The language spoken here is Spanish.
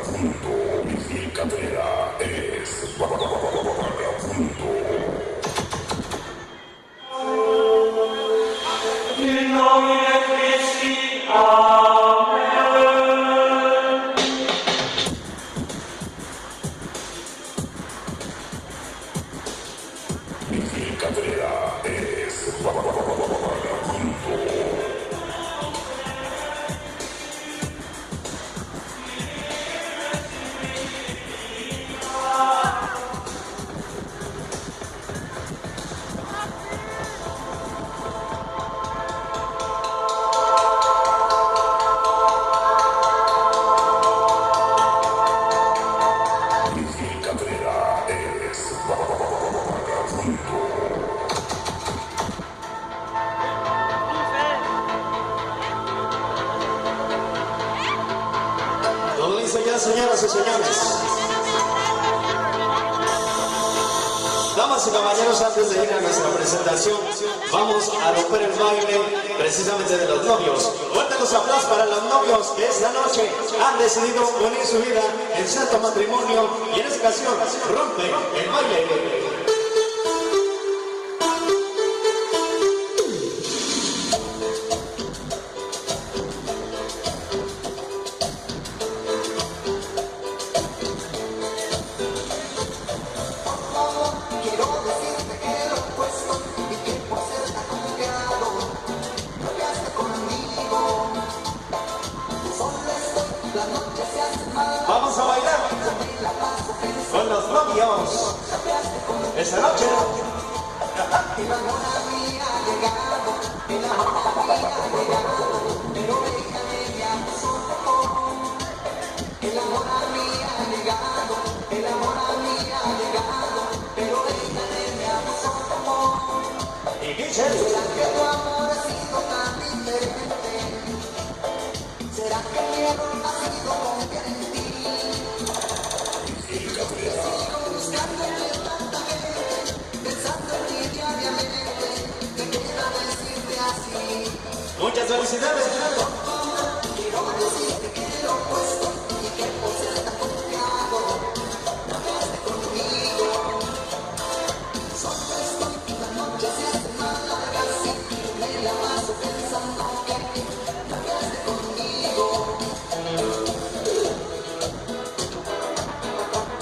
vagabundo. Mi cadera es vagabundo. In nomine Christi, Amen. Mi cadera es vagabundo. Mi cadera es vagabundo. Todo listo ya, señoras y señores. Damas y caballeros, antes de ir a nuestra presentación, vamos a romper el baile precisamente de los novios. Fuerte los aplausos para los novios que esta noche han decidido unir su vida en santo matrimonio y en esta ocasión rompen el baile. Vamos a bailar con los novios esta noche. Y dice: ¿Será que mi error ha sido confiar en ti? Sigo buscándote tanta gente, pensando en ti diariamente. Me queda decirte así. muchas felicidades. Quiero decirte que lo he puesto